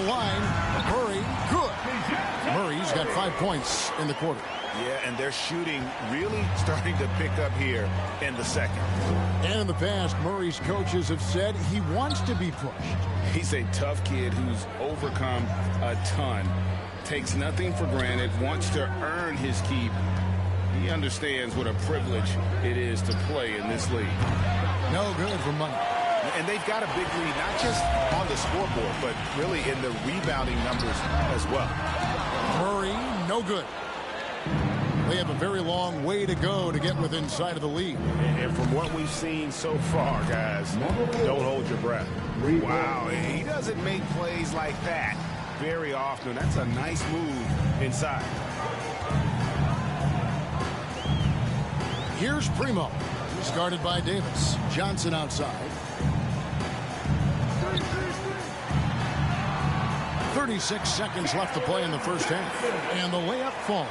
the line. Murray, good. Murray's got 5 points in the quarter. Yeah, and their shooting really starting to pick up here in the second. And in the past, Murray's coaches have said he wants to be pushed. He's a tough kid who's overcome a ton, takes nothing for granted, wants to earn his keep. He understands what a privilege it is to play in this league. No good for money. And they've got a big lead, not just on the scoreboard, but really in the rebounding numbers as well. Murray, no good. They have a very long way to go to get within sight of the lead. And from what we've seen so far, guys, don't hold your breath. Wow, he doesn't make plays like that very often. That's a nice move inside. Here's Primo. He's guarded by Davis. Johnson outside. 36 seconds left to play in the first half. And the layup falls.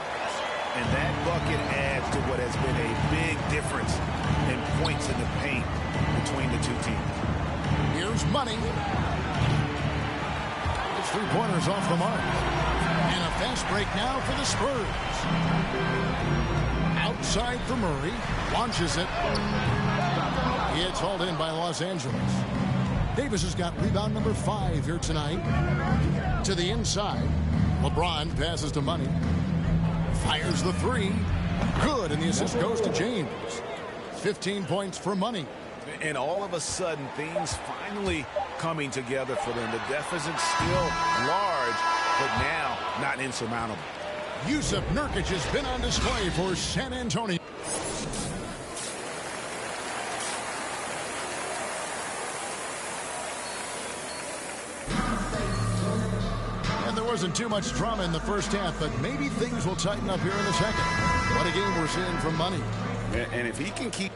And that bucket adds to what has been a big difference in points in the paint between the two teams. Here's Money. It's 3-pointers off the mark. And a fast break now for the Spurs. Outside for Murray. Launches it. It's hauled in by Los Angeles. Davis has got rebound number 5 here tonight. To the inside. LeBron passes to Money. Fires the 3. Good, and the assist goes to James. 15 points for Money. And all of a sudden, things finally coming together for them. The deficit's still large, but now not insurmountable. Jusuf Nurkic has been on display for San Antonio. Wasn't too much drama in the first half, but maybe things will tighten up here in the second. What a game we're seeing from Money. And if he can keep...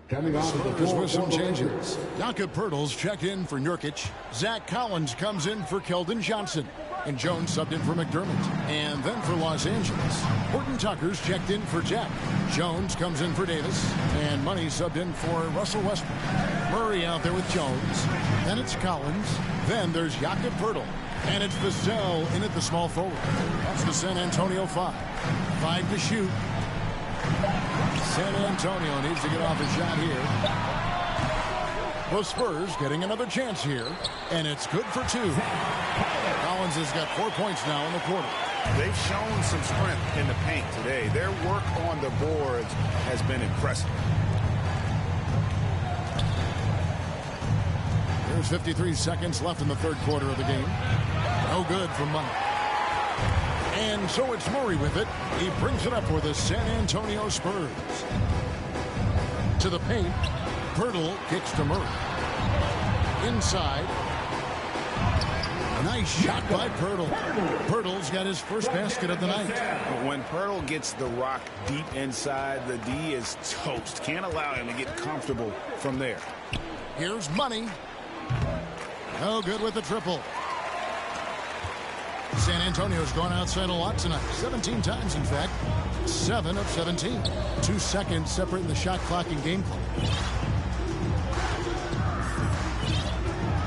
Spurs with some changes. Jakob Poeltl's checked in for Nurkic. Zach Collins comes in for Keldon Johnson. And Jones subbed in for McDermott. And then for Los Angeles, Horton Tucker's checked in for Jack. Jones comes in for Davis. And Money subbed in for Russell Westbrook. Murray out there with Jones. Then it's Collins. Then there's Jakob Poeltl. And it's Vassell in at the small forward. That's the San Antonio 5. 5 to shoot. San Antonio needs to get off a shot here. The Spurs getting another chance here. And it's good for 2. Collins has got 4 points now in the quarter. They've shown some strength in the paint today. Their work on the boards has been impressive. There's 53 seconds left in the third quarter of the game. No good for Money. And so it's Murray with it. He brings it up for the San Antonio Spurs. To the paint. Poeltl kicks to Murray. Inside. Nice shot by Poeltl. Poeltl's got his first basket of the night. When Poeltl gets the rock deep inside, the D is toast. Can't allow him to get comfortable from there. Here's Money. No good with the triple. San Antonio's gone outside a lot tonight. 17 times, in fact. 7 of 17. 2 seconds separating the shot clock and game clock.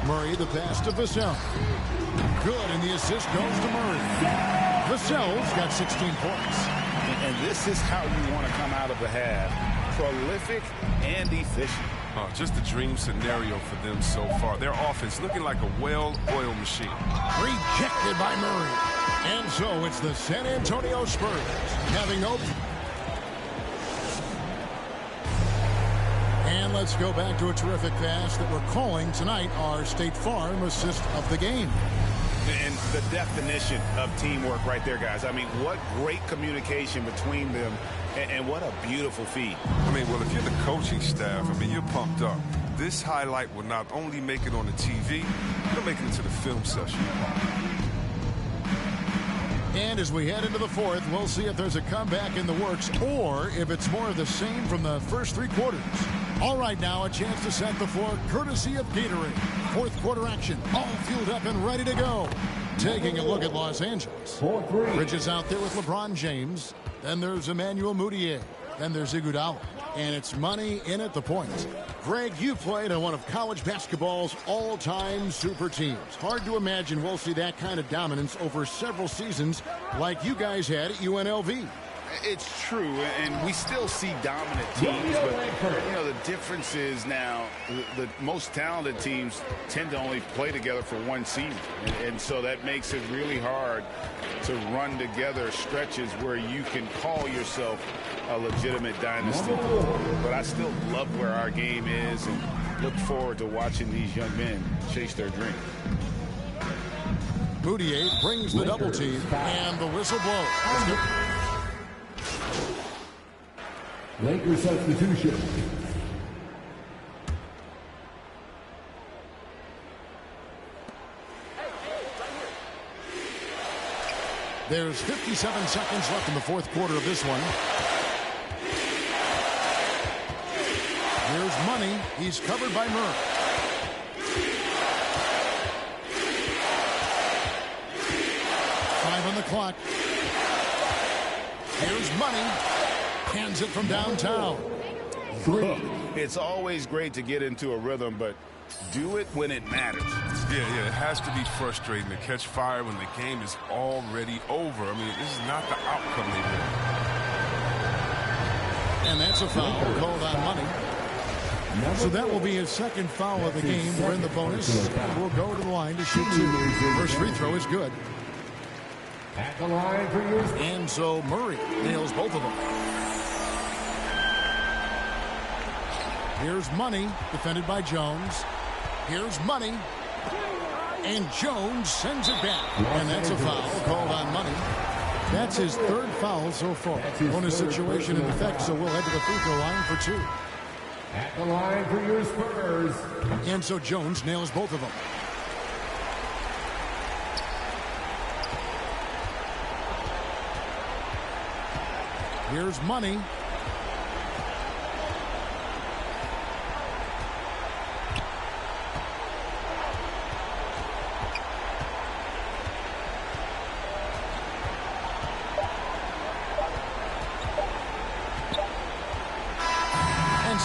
Murray, the pass to Vassell. Good, and the assist goes to Murray. Vassell's got 16 points. And this is how you want to come out of the half. Prolific and efficient. Just a dream scenario for them so far. Their offense looking like a well-oiled machine. Rejected by Murray. And so it's the San Antonio Spurs having open. And let's go back to a terrific pass that we're calling tonight our State Farm assist of the game. And the definition of teamwork right there, guys. I mean, what great communication between them, and what a beautiful feed. I mean, well, if you're the coaching staff, I mean, you're pumped up. This highlight will not only make it on the TV, it'll make it into the film session. And as we head into the fourth, we'll see if there's a comeback in the works or if it's more of the same from the first 3 quarters. All right, now a chance to set the floor courtesy of Gatorade. Fourth quarter action, all fueled up and ready to go. Taking a look at Los Angeles. Bridges out there with LeBron James. Then there's Emmanuel Mudiay. Then there's Iguodala. And it's money in at the point. Greg, you played on one of college basketball's all-time super teams. Hard to imagine we'll see that kind of dominance over several seasons like you guys had at UNLV. It's true, and we still see dominant teams, but you know the difference is now the most talented teams tend to only play together for one season, and so that makes it really hard to run together stretches where you can call yourself a legitimate dynasty. But I still love where our game is and look forward to watching these young men chase their dream. Moutier brings the double team, and the whistle blows. Lakers substitution. There's 57 seconds left in the fourth quarter of this one. Here's Money. He's covered by Murray. Five on the clock. Here's Money. Hands it from downtown. It's always great to get into a rhythm, but do it when it matters. Yeah, it has to be frustrating to catch fire when the game is already over. I mean, this is not the outcome they want. And that's a foul called on Money. So that will be his second foul of the game. We're in the bonus. And we'll go to the line to shoot two. First free throw is good. At the line for you. And so Murray nails both of them. Here's Money, defended by Jones. Here's Money. And Jones sends it back. And that's a foul called on Money. That's his third foul so far. Bonus situation in effect, so we'll head to the free throw line for two. At the line for your Spurs. And so Jones nails both of them. Here's Money.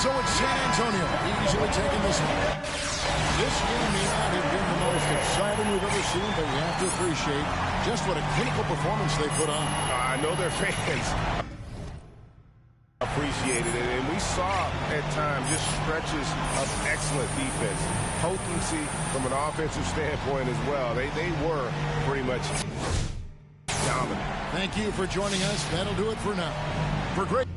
So it's San Antonio easily taking this one. This game may not have been the most exciting we've ever seen, but you have to appreciate just what a clinical performance they put on. I know their fans appreciated it, and we saw at times just stretches of excellent defense. Potency from an offensive standpoint as well. They were pretty much dominant. Thank you for joining us. That'll do it for now. For great.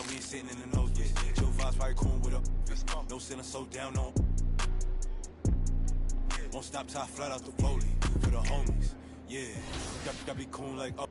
We ain't sitting in the nose yet. Joe vibes probably cool with a no sitting so down on. Won't stop till I flat out the police for the homies. Yeah, gotta be cool like oh.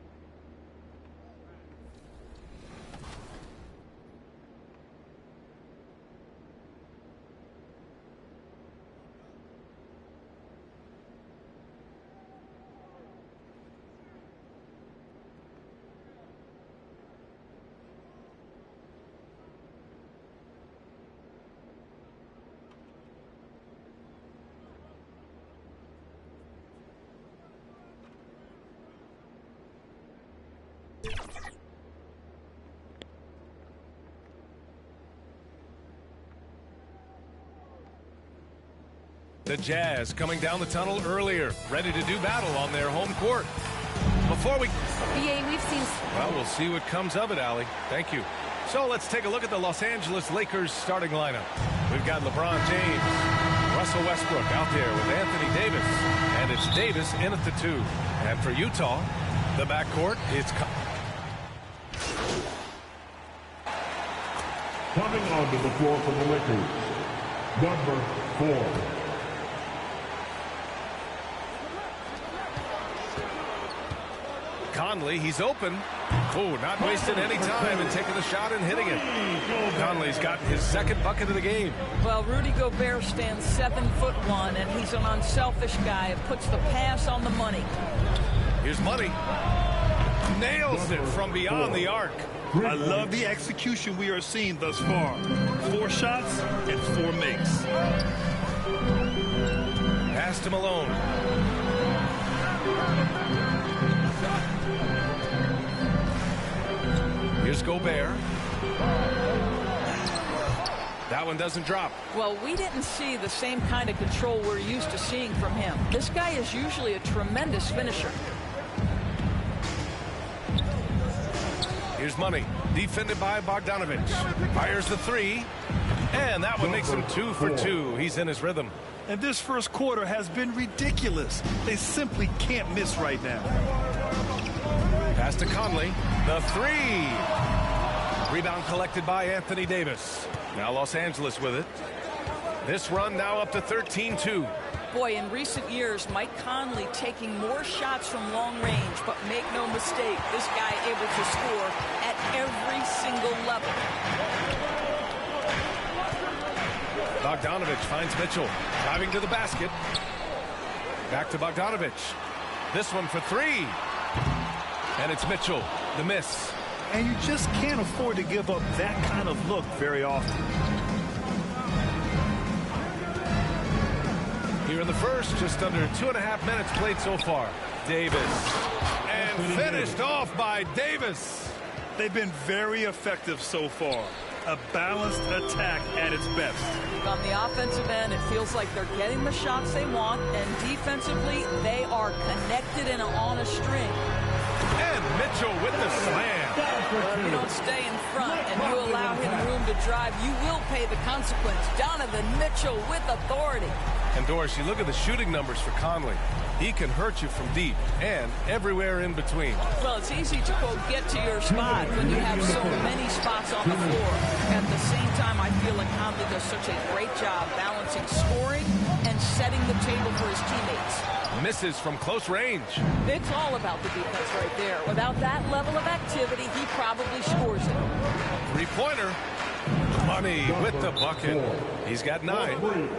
The Jazz coming down the tunnel earlier, ready to do battle on their home court. Before we... BA, we've seen... Well, we'll see what comes of it, Allie. Thank you. So let's take a look at the Los Angeles Lakers starting lineup. We've got LeBron James, Russell Westbrook out there with Anthony Davis. And it's Davis in at the 2. And for Utah, the backcourt, it's... Coming onto the floor for the Lakers, number 4. Conley, he's open. Oh, not wasting any time and taking the shot and hitting it. Conley's got his second bucket of the game. Well, Rudy Gobert stands 7'1", and he's an unselfish guy. It puts the pass on the money. Here's Money. nails it from beyond the arc. I love the execution we are seeing thus far. 4 shots and 4 makes. Pass to Malone. Here's Gobert. That one doesn't drop. Well, we didn't see the same kind of control we're used to seeing from him. This guy is usually a tremendous finisher. Here's Money, defended by Bogdanovich. Fires the 3, and that one makes him 2 for 2. He's in his rhythm. And this first quarter has been ridiculous. They simply can't miss right now. Pass to Conley. The 3. Rebound collected by Anthony Davis. Now Los Angeles with it. This run now up to 13-2. Boy, in recent years, Mike Conley taking more shots from long range, but make no mistake, this guy able to score at every single level. Bogdanovich finds Mitchell, driving to the basket. Back to Bogdanovich. This one for 3. And it's Mitchell, the miss. And you just can't afford to give up that kind of look very often. Here in the first, just under 2.5 minutes played so far. Davis. And finished off by Davis. They've been very effective so far. A balanced attack at its best. On the offensive end, it feels like they're getting the shots they want, and defensively, they are connected and on a string. And Mitchell with the slam. If you don't stay in front and you allow him room to drive, you will pay the consequence. Donovan Mitchell with authority. And Doris, you look at the shooting numbers for Conley. He can hurt you from deep and everywhere in between. Well, it's easy to go get to your spot when you have so many spots on the floor. At the same time, I feel like Conley does such a great job balancing scoring and setting the table for his teammates. Misses from close range. It's all about the defense right there. Without that level of activity, he probably scores it. Three-pointer. Money with the bucket. He's got 9.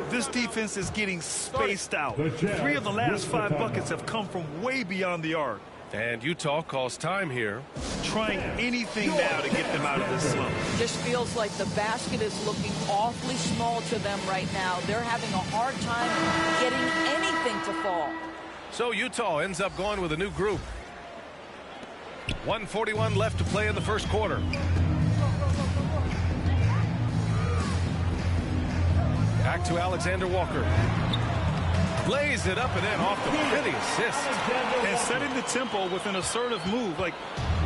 This defense is getting spaced out. 3 of the last 5 buckets have come from way beyond the arc. And Utah calls time here. Trying anything now to get them out of this slump. Just feels like the basket is looking awfully small to them right now. They're having a hard time getting anything to fall. So Utah ends up going with a new group. 1:41 left to play in the first quarter. Back to Alexander Walker. Lays it up and in off the pretty assist. And setting the tempo with an assertive move. Like,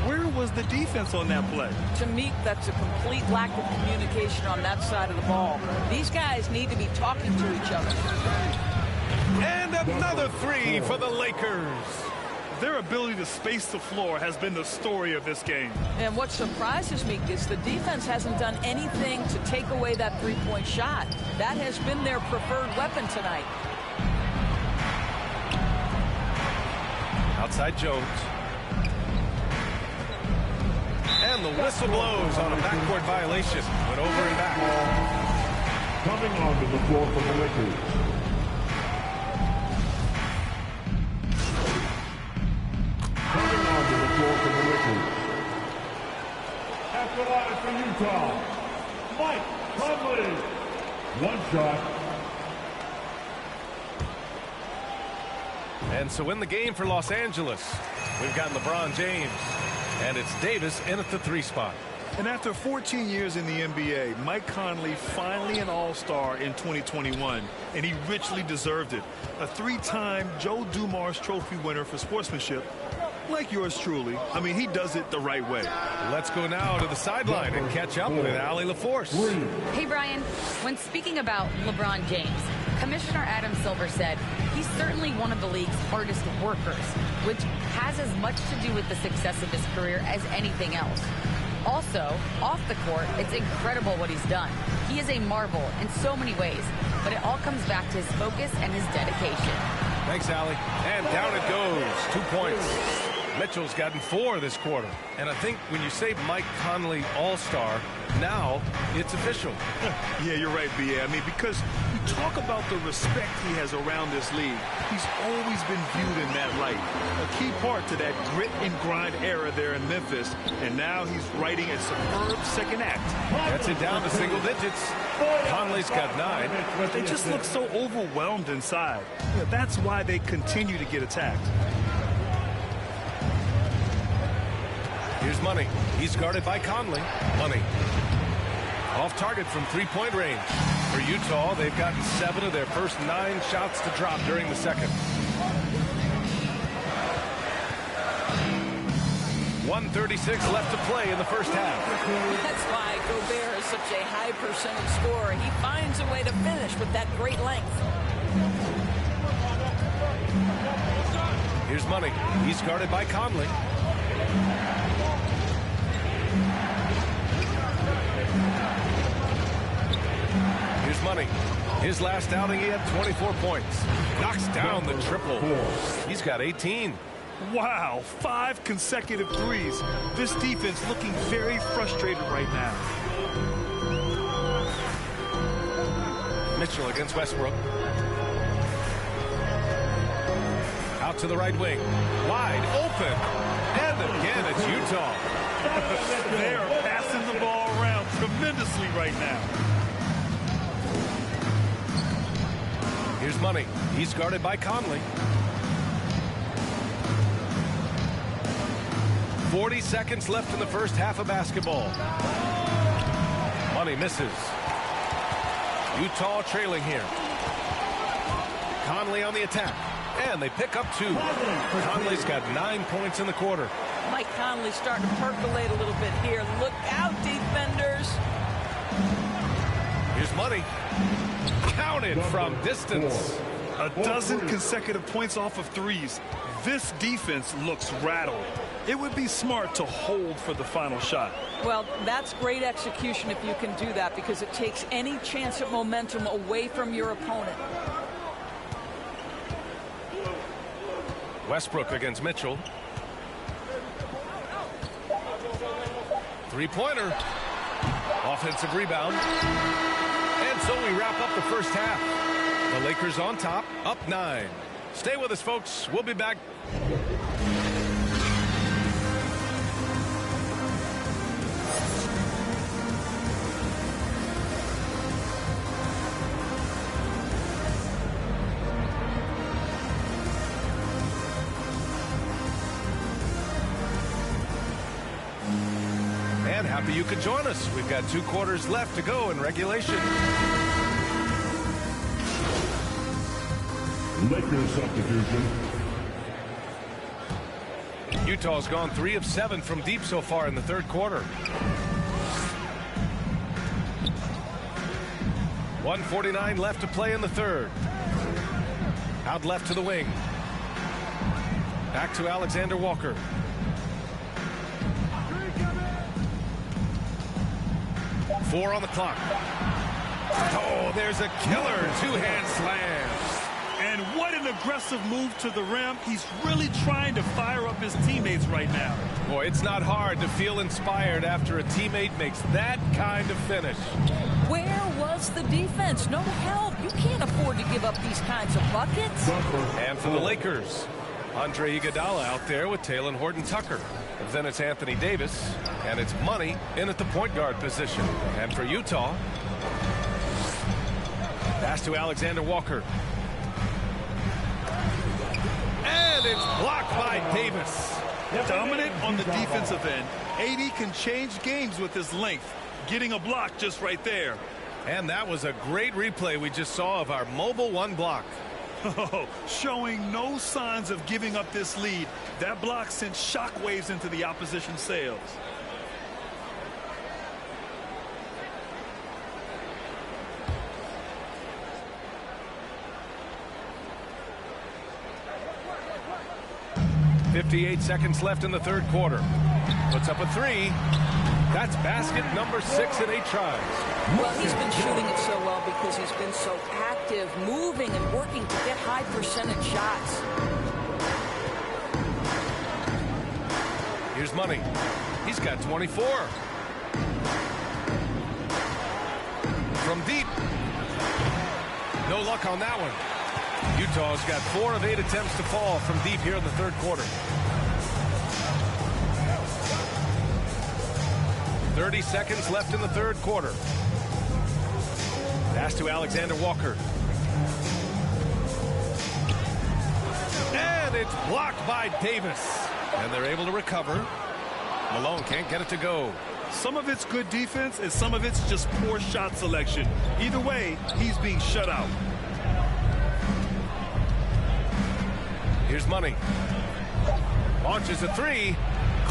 where was the defense on that play? To me, that's a complete lack of communication on that side of the ball. These guys need to be talking to each other. And another 3 for the Lakers. Their ability to space the floor has been the story of this game. And what surprises me is the defense hasn't done anything to take away that three-point shot. That has been their preferred weapon tonight. Outside Jones. And the whistle blows on a backcourt violation. Went over and back. Coming onto the floor for the Lakers. Coming onto the floor for the Lakers. After line for Utah, Mike Conley. 1 shot. And so in the game for Los Angeles, we've got LeBron James. And it's Davis in at the 3 spot. And after 14 years in the NBA, Mike Conley finally an all-star in 2021, and he richly deserved it. A 3-time Joe Dumars Trophy winner for sportsmanship, like yours truly. I mean, he does it the right way. Let's go now to the sideline and catch up with Allie LaForce. Hey, Brian. When speaking about LeBron James, Commissioner Adam Silver said he's certainly one of the league's hardest workers, which has as much to do with the success of his career as anything else. Also, off the court, it's incredible what he's done. He is a marvel in so many ways, but it all comes back to his focus and his dedication. Thanks, Allie. And down it goes. 2 points. Mitchell's gotten 4 this quarter. And I think when you say Mike Conley All-Star, now it's official. Yeah, you're right, B.A. I mean, because you talk about the respect he has around this league. He's always been viewed in that light. A key part to that grit and grind era there in Memphis. And now he's writing a superb second act. Gets it down to single digits. Conley's got 9. They just look so overwhelmed inside. Yeah, that's why they continue to get attacked. Here's Money. He's guarded by Conley. Money. Off target from three-point range. For Utah, they've gotten 7 of their first 9 shots to drop during the second. 1:36 left to play in the first half. That's why Gobert is such a high percentage scorer. He finds a way to finish with that great length. Here's Money. He's guarded by Conley. Here's Money. His last outing, he had 24 points. Knocks down the triple. He's got 18. Wow, 5 consecutive threes. This defense looking very frustrated right now. Mitchell against Westbrook. Out to the right wing. Wide open. And again, it's Utah. They are passing the ball around tremendously right now. Here's Money. He's guarded by Conley. 40 seconds left in the first half of basketball. Money misses. Utah trailing here. Conley on the attack. And they pick up 2. Conley's got 9 points in the quarter. Mike Conley's starting to percolate a little bit here. Look out, defenders. Here's Money. Counted from distance. A dozen consecutive points off of threes. This defense looks rattled. It would be smart to hold for the final shot. Well, that's great execution if you can do that, because it takes any chance of momentum away from your opponent. Westbrook against Mitchell. Three-pointer. Offensive rebound. And so we wrap up the first half. The Lakers on top, up 9. Stay with us, folks. We'll be back. And happy you could join us. We've got 2 quarters left to go in regulation. Lakers substitution. Utah's gone 3 of 7 from deep so far in the third quarter. 1:49 left to play in the third. Out left to the wing. Back to Alexander Walker. Four on the clock. Oh, there's a killer 2-hand slam. And what an aggressive move to the rim. He's really trying to fire up his teammates right now. Boy, it's not hard to feel inspired after a teammate makes that kind of finish. Where was the defense? No help. You can't afford to give up these kinds of buckets. And for the Lakers, Andre Iguodala out there with Talen Horton-Tucker. Then it's Anthony Davis, and it's Money in at the point guard position. And for Utah, pass to Alexander Walker. And it's blocked by Davis. Dominant on the defensive end. AD can change games with his length. Getting a block just right there. And that was a great replay we just saw of our mobile 1 block. Showing no signs of giving up this lead. That block sent shockwaves into the opposition sails. .58 seconds left in the third quarter. Puts up a 3. That's basket number 6 in 8 tries. Well, he's been shooting it so well because he's been so active, moving and working to get high percentage shots. Here's Money. He's got 24. From deep. No luck on that one. Utah's got 4 of 8 attempts to fall from deep here in the third quarter. 30 seconds left in the third quarter. Pass to Alexander Walker. And it's blocked by Davis. And they're able to recover. Malone can't get it to go. Some of it's good defense and some of it's just poor shot selection. Either way, he's being shut out. Here's Money. Launches a 3.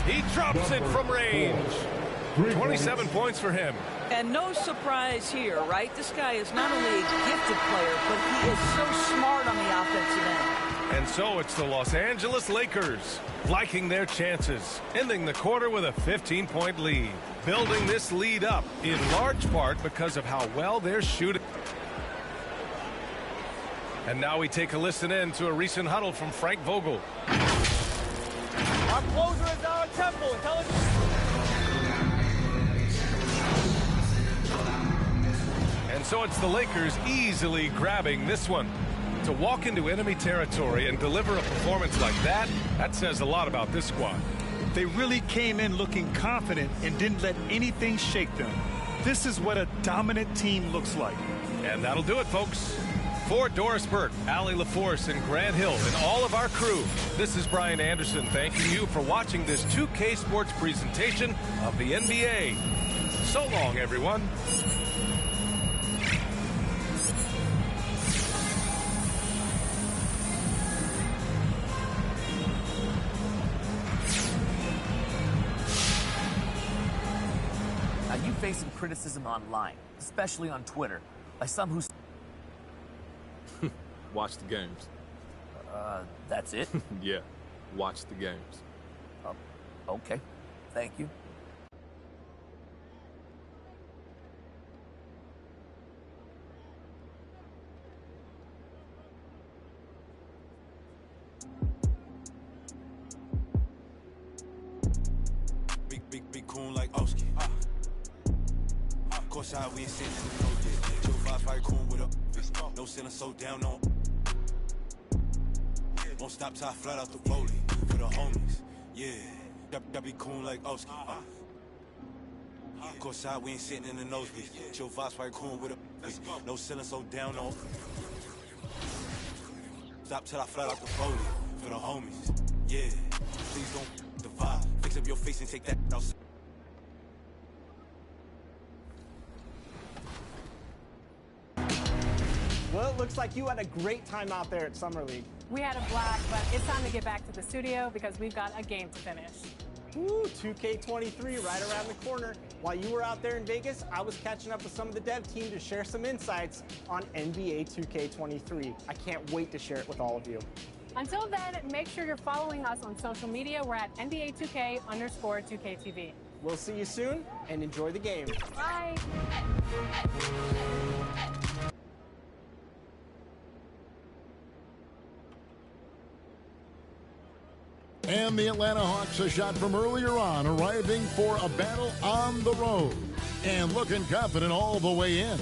He drops it from range. 27 points for him. And no surprise here, right? This guy is not only a gifted player, but he is so smart on the offensive end. And so it's the Los Angeles Lakers liking their chances, ending the quarter with a 15-point lead. Building this lead up in large part because of how well they're shooting. And now we take a listen in to a recent huddle from Frank Vogel. Our closer is Aaron Temple. And so it's the Lakers easily grabbing this one. To walk into enemy territory and deliver a performance like that, that says a lot about this squad. They really came in looking confident and didn't let anything shake them. This is what a dominant team looks like. And that'll do it, folks. For Doris Burke, Allie LaForce, and Grant Hill, and all of our crew, this is Brian Anderson thanking you for watching this 2K Sports presentation of the NBA. So long, everyone. Now, you face some criticism online, especially on Twitter, by some who... Watch the games. That's it? Yeah, watch the games. Okay. Thank you. Big coon like Oski. Of course, we ain't sitting in the cold yet. Joe Vibes probably coon with a no ceiling so down on. Won't stop till I flat out the rollie for the homies. Yeah, that be coon like Oski. Of course, we ain't sitting in the nosebleed. Joe Vibes probably coon with a no ceiling so down on. Stop till I flat out the rollie for the homies. Yeah, please don't divide. Fix up your face and take that outside. Well, it looks like you had a great time out there at Summer League. We had a blast, but it's time to get back to the studio because we've got a game to finish. Ooh, 2K23 right around the corner. While you were out there in Vegas, I was catching up with some of the dev team to share some insights on NBA 2K23. I can't wait to share it with all of you. Until then, make sure you're following us on social media. We're at NBA 2K_2KTV. We'll see you soon, and enjoy the game. Bye. And the Atlanta Hawks, a shot from earlier on, arriving for a battle on the road. And looking confident all the way in.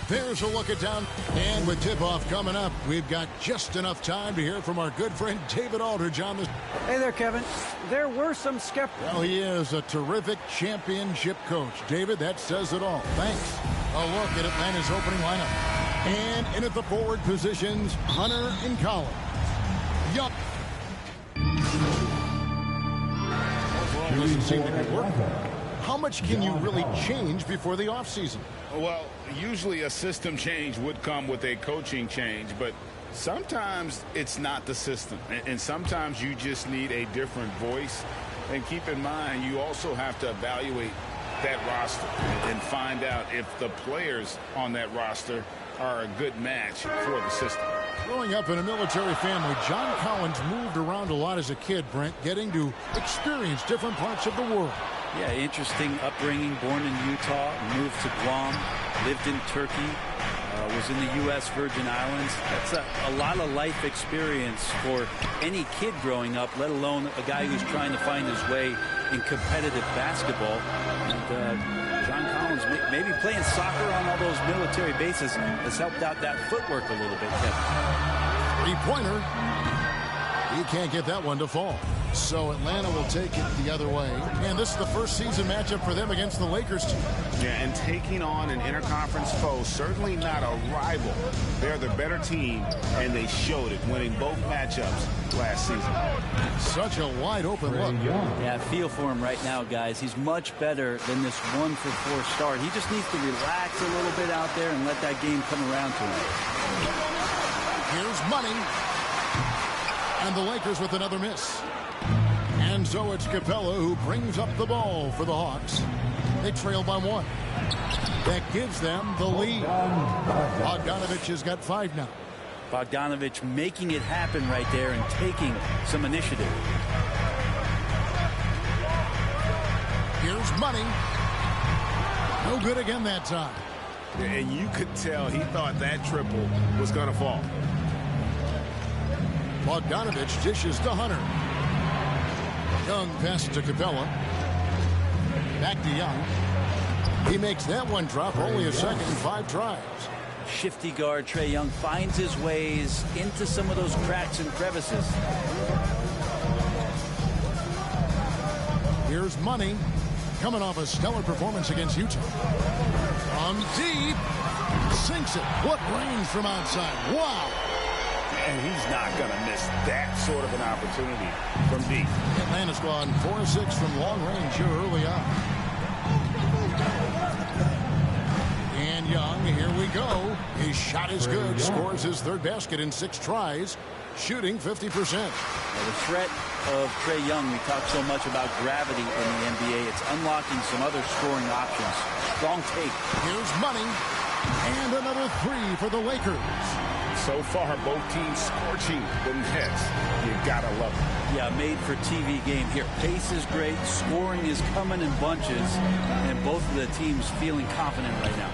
There's a look at down. And with tip-off coming up, we've got just enough time to hear from our good friend David Aldridge on this. Hey there, Kevin. There were some skeptics. Well, he is a terrific championship coach. David, that says it all. Thanks. A look at Atlanta's opening lineup. And in at the forward positions, Hunter and Collins. Yup. Overall, doesn't seem to be working. How much can you really change before the offseason? Well, usually a system change would come with a coaching change, but sometimes it's not the system. And sometimes you just need a different voice. And keep in mind, you also have to evaluate that roster and find out if the players on that roster are a good match for the system. Growing up in a military family, John Collins moved around a lot as a kid, Brent, getting to experience different parts of the world. Yeah, interesting upbringing. Born in Utah, moved to Guam, lived in Turkey, was in the U.S. Virgin Islands. That's a lot of life experience for any kid growing up, let alone a guy who's trying to find his way in competitive basketball. And John Collins, maybe playing soccer on all those military bases has helped out that footwork a little bit, Kevin. Three-pointer. He can't get that one to fall. So Atlanta will take it the other way. And this is the first season matchup for them against the Lakers team. Yeah, and taking on an interconference foe, certainly not a rival. They're the better team, and they showed it, winning both matchups last season. Such a wide-open look. Yeah, feel for him right now, guys. He's much better than this 1-for-4 start. He just needs to relax a little bit out there and let that game come around to him. Here's Money. And the Lakers with another miss. And so it's Capella who brings up the ball for the Hawks. They trail by 1. That gives them the lead. Bogdanovich has got 5 now. Bogdanovich making it happen right there and taking some initiative. Here's Money. No good again that time. And you could tell he thought that triple was going to fall. Bogdanovich dishes to Hunter. Young passes to Capella. Back to Young. He makes that one drop, only a second in 5 tries. Shifty guard Trae Young finds his ways into some of those cracks and crevices. Here's Money, coming off a stellar performance against Utah. From deep, sinks it. What range from outside. Wow. And he's not going to miss that sort of an opportunity from deep. Atlanta's gone 4-6 from long range here early on. And Young, here we go. His shot is good. Scores his 3rd basket in 6 tries. Shooting 50%. Well, the threat of Trae Young, we talk so much about gravity in the NBA. It's unlocking some other scoring options. Strong take. Here's Money. And another 3 for the Lakers. So far, both teams scorching the nets. You gotta love it. Yeah, made for TV game here. Pace is great. Scoring is coming in bunches. And both of the teams feeling confident right now.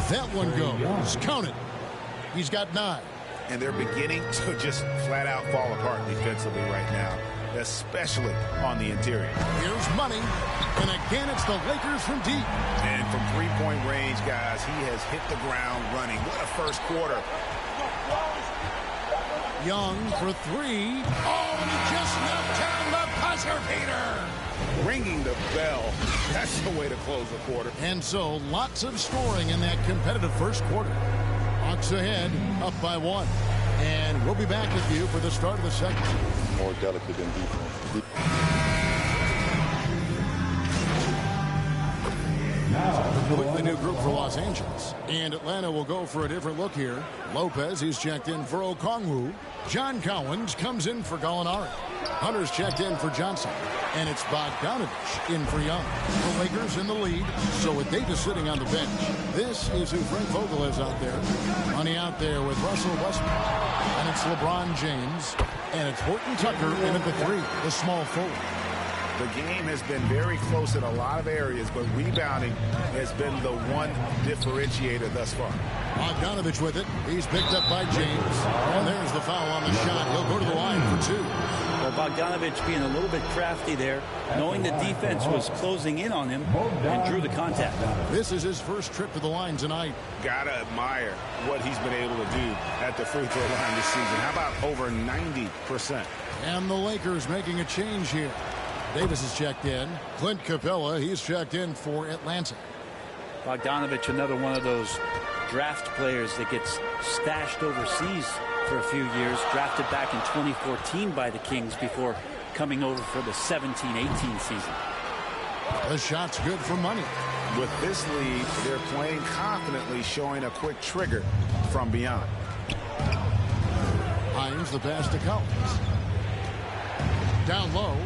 That one goes. Count it. He's got 9. And they're beginning to just flat out fall apart defensively right now, especially on the interior. Here's Money. And again, it's the Lakers from deep. And from 3-point range, guys, he has hit the ground running. What a first quarter. Young for 3. Oh, and he just knocked down the buzzer beater. Ringing the bell. That's the way to close the quarter. And so lots of scoring in that competitive first quarter. Hawks ahead, up by 1. And we'll be back with you for the start of the second. More delicate than defense. With the new group for Los Angeles. And Atlanta will go for a different look here. Lopez, he's checked in for Okongwu. John Collins comes in for Gallinari. Hunter's checked in for Johnson. And it's Bogdanovich in for Young. The Lakers in the lead. So with Davis sitting on the bench, this is who Frank Vogel is out there. Money out there with Russell Westbrook. And it's LeBron James. And it's Horton Tucker in at the 3, the small forward. The game has been very close in a lot of areas, but rebounding has been the one differentiator thus far. Bogdanovich with it. He's picked up by James. And there's the foul on the shot. He'll go to the line for 2. Well, Bogdanovich being a little bit crafty there, knowing the defense was closing in on him, and drew the contact. This is his first trip to the line tonight. Gotta admire what he's been able to do at the free throw line this season. How about over 90%? And the Lakers making a change here. Davis is checked in. Clint Capella, he's checked in for Atlanta. Bogdanovich, another one of those draft players that gets stashed overseas for a few years. Drafted back in 2014 by the Kings before coming over for the 17-18 season. The shot's good for Money. With this lead, they're playing confidently, showing a quick trigger from beyond. Hines the pass to Collins. Down low.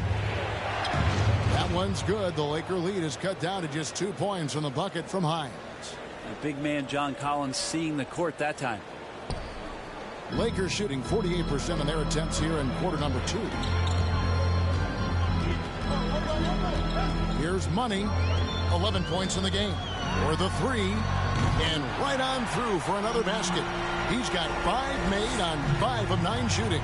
That one's good. The Laker lead is cut down to just 2 points from the bucket from Hines. The big man John Collins seeing the court that time. Lakers shooting 48% of their attempts here in quarter number 2. Here's Here's Money. 11 points in the game. For the three. And right on through for another basket. He's got 5 made on 5 of 9 shooting.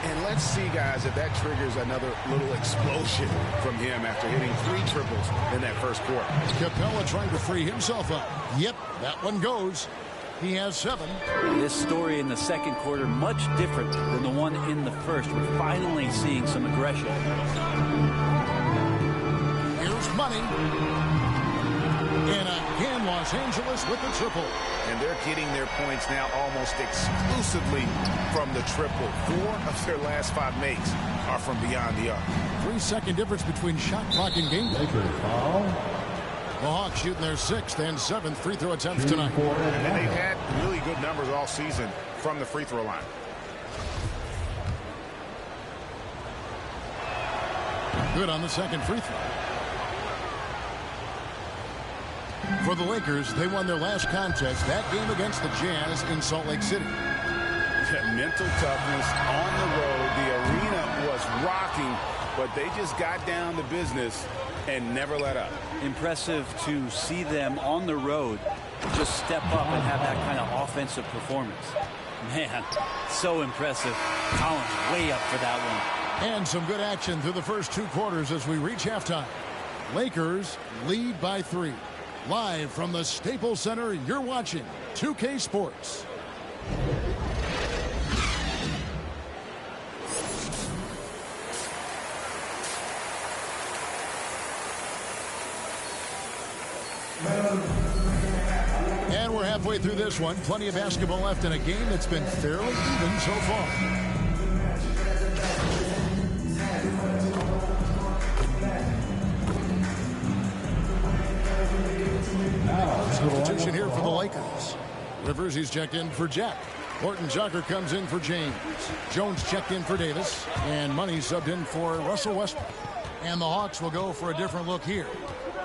And let's see, guys, if that triggers another little explosion from him after hitting 3 triples in that first quarter. Capella trying to free himself up. Yep, that one goes. He has 7. This story in the second quarter much different than the one in the first. We're finally seeing some aggression. Here's Money. And again, Los Angeles with the triple. And they're getting their points now almost exclusively from the triple. 4 of their last 5 makes are from beyond the arc. 3-second difference between shot clock and game time. The Hawks shooting their 6th and 7th free throw attempts tonight. And they've had really good numbers all season from the free throw line. Good on the second free throw. For the Lakers, they won their last contest, that game against the Jazz in Salt Lake City. Mental toughness on the road. The arena was rocking, but they just got down to business and never let up. Impressive to see them on the road just step up and have that kind of offensive performance. Man, so impressive. Collins way up for that one. And some good action through the first 2 quarters as we reach halftime. Lakers lead by 3. Live from the Staples Center, you're watching 2K Sports. And we're halfway through this one. Plenty of basketball left in a game that's been fairly even so far. Substitution here for the Lakers. Rivers, he's checked in for Jack. Horton-Tucker comes in for James. Jones checked in for Davis. And Money subbed in for Russell Westbrook. And the Hawks will go for a different look here.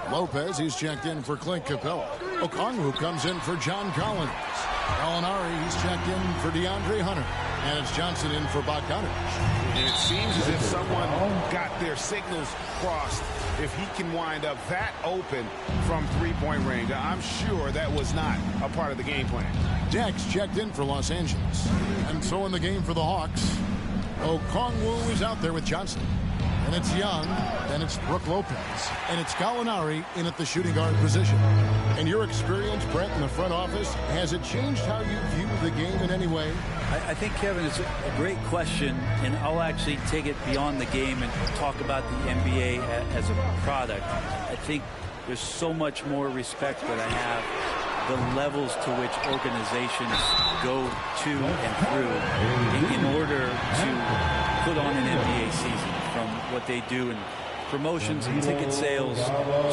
Lopez, he's checked in for Clint Capella. Okongwu comes in for John Collins. Gallinari, he's checked in for DeAndre Hunter. And it's Johnson in for Bogdanovich. And it seems as if someone got their signals crossed. If he can wind up that open from 3-point range, I'm sure that was not a part of the game plan. Dex checked in for Los Angeles. And so in the game for the Hawks, Okongwu is out there with Johnson. And it's Young, then it's Brook Lopez, and it's Gallinari in at the shooting guard position. And your experience, Brett, in the front office, has it changed how you view the game in any way? I think, Kevin, it's a great question, and I'll actually take it beyond the game and talk about the NBA as a product. I think there's so much more respect that I have the levels to which organizations go to and through in order to put on an NBA season, from what they do in promotions and ticket sales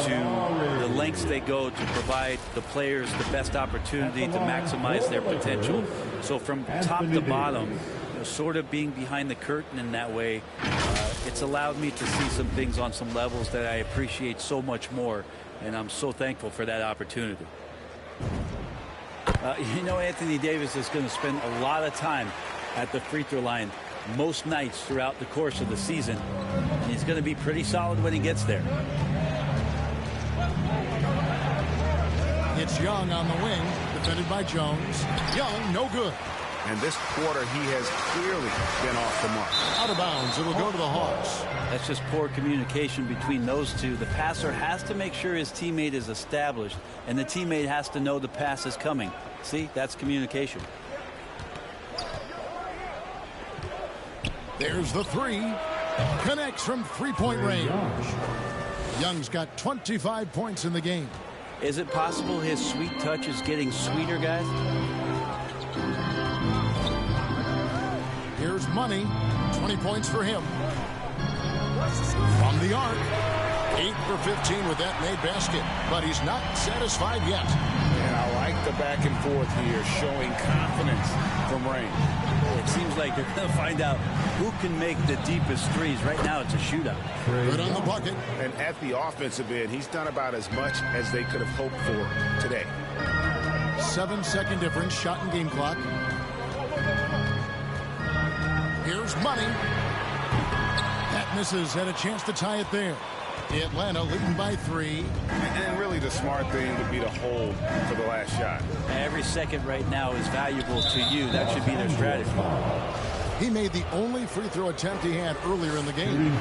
to the lengths they go to provide the players the best opportunity to maximize their potential. So from top to bottom, sort of being behind the curtain in that way, it's allowed me to see some things on some levels that I appreciate so much more, and I'm so thankful for that opportunity. You know, Anthony Davis is going to spend a lot of time at the free throw line most nights throughout the course of the season, and he's going to be pretty solid when he gets there. It's Young on the wing, defended by Jones. Young, no good. And this quarter, he has clearly been off the mark. Out of bounds, it'll go to the Hawks. That's just poor communication between those two. The passer has to make sure his teammate is established, and the teammate has to know the pass is coming. See, that's communication. There's the three. Connects from three-point range. Young's got 25 points in the game. Is it possible his sweet touch is getting sweeter, guys? Here's Money. 20 points for him. From the arc. 8 for 15 with that made basket. But he's not satisfied yet. And I like the back and forth here, showing confidence from Rain. It seems like they're going to find out who can make the deepest threes. Right now, it's a shootout. Good on the bucket. And at the offensive end, he's done about as much as they could have hoped for today. 7-second difference, shot and game clock. Here's Money. That misses, had a chance to tie it there. Atlanta leading by 3. And really the smart thing would be to hold for the last shot. Every second right now is valuable to you. That should be their strategy. He made the only free throw attempt he had earlier in the game.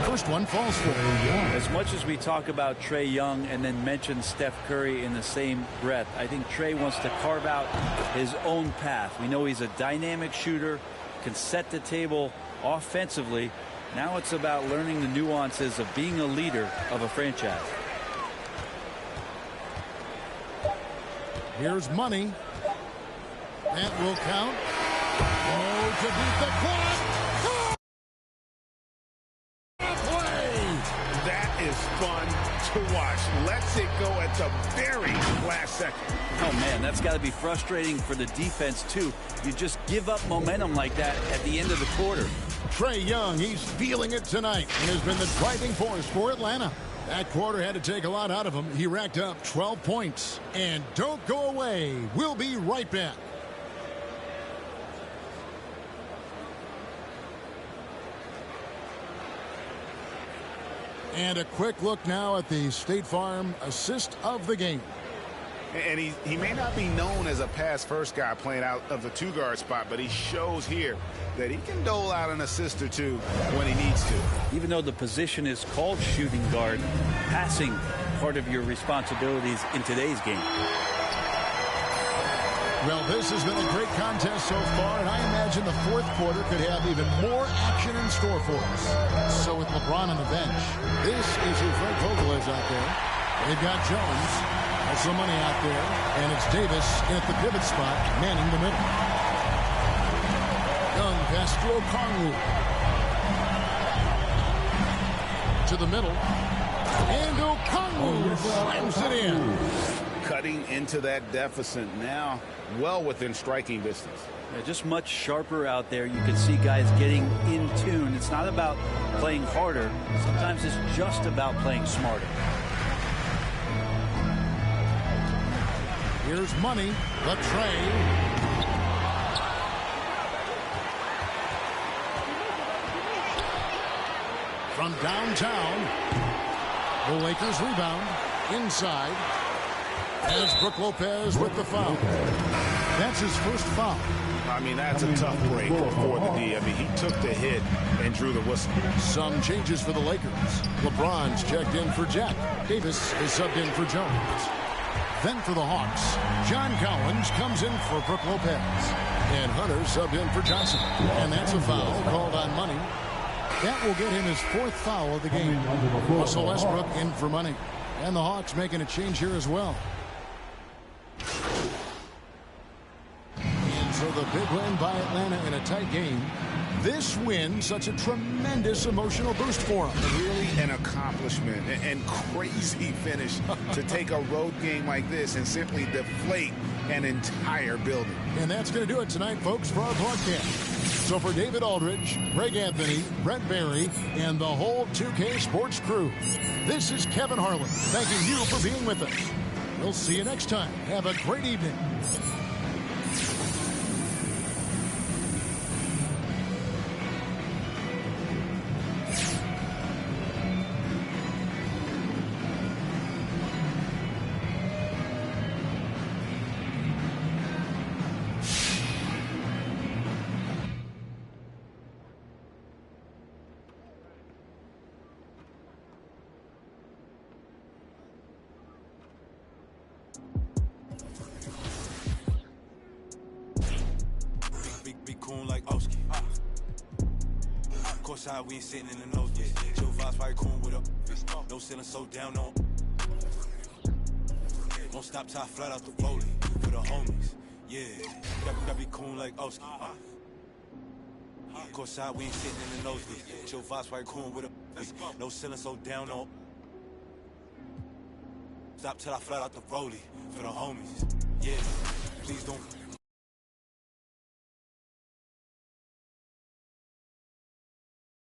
First one falls for him. As much as we talk about Trae Young and then mention Steph Curry in the same breath, I think Trae wants to carve out his own path. We know he's a dynamic shooter, can set the table offensively. Now it's about learning the nuances of being a leader of a franchise. Here's Money. That will count. Oh, to beat the clock. Play. That is fun to watch. Lets it go at the very last second. Oh, man, that's got to be frustrating for the defense, too. You just give up momentum like that at the end of the quarter. Trae Young, he's feeling it tonight and has been the driving force for Atlanta. That quarter had to take a lot out of him. He racked up 12 points. And don't go away. We'll be right back. And a quick look now at the State Farm assist of the game. And he may not be known as a pass-first guy playing out of the two-guard spot, but he shows here that he can dole out an assist or two when he needs to. Even though the position is called shooting guard, passing part of your responsibilities in today's game. Well, this has been a great contest so far, and I imagine the fourth quarter could have even more action in store for us. So with LeBron on the bench, this is who Frank Vogel is out there. They've got Jones, also Money out there, and it's Davis at the pivot spot, manning the middle. Young pass to Okongwu. To the middle. And Okongwu slams it in. Cutting into that deficit now, well within striking distance. Yeah, just much sharper out there. You can see guys getting in tune. It's not about playing harder. Sometimes it's just about playing smarter. Here's Money, the Trae. From downtown, the Lakers rebound inside. And it's Brook Lopez with the foul. That's his first foul. I mean, that's a tough break for the D. I mean, he took the hit and drew the whistle. Some changes for the Lakers. LeBron's checked in for Jack. Davis is subbed in for Jones. Then for the Hawks, John Collins comes in for Brook Lopez. And Hunter subbed in for Johnson. And that's a foul called on Money. That will get him his fourth foul of the game. Russell Westbrook in for Money. And the Hawks making a change here as well. And so the big win by Atlanta in a tight game. This win, such a tremendous emotional boost for them. Really an accomplishment and crazy finish to take a road game like this and simply deflate an entire building. And that's going to do it tonight, folks, for our broadcast. So for David Aldridge, Greg Anthony, Brent Barry, and the whole 2K Sports crew, this is Kevin Harlan thanking you for being with us. We'll see you next time. Have a great evening. We ain't sitting in the nose. Chill vibes, right cool with up. No ceiling so down on. Won't stop till I flat out the rolling for the homies. Yeah, gotta be cool like Oski. Courtside, we ain't sitting in the nose. Chill vibes, right cool with up. No ceiling so down on. Stop till I flat out the rolling for the homies. Yeah, please don't.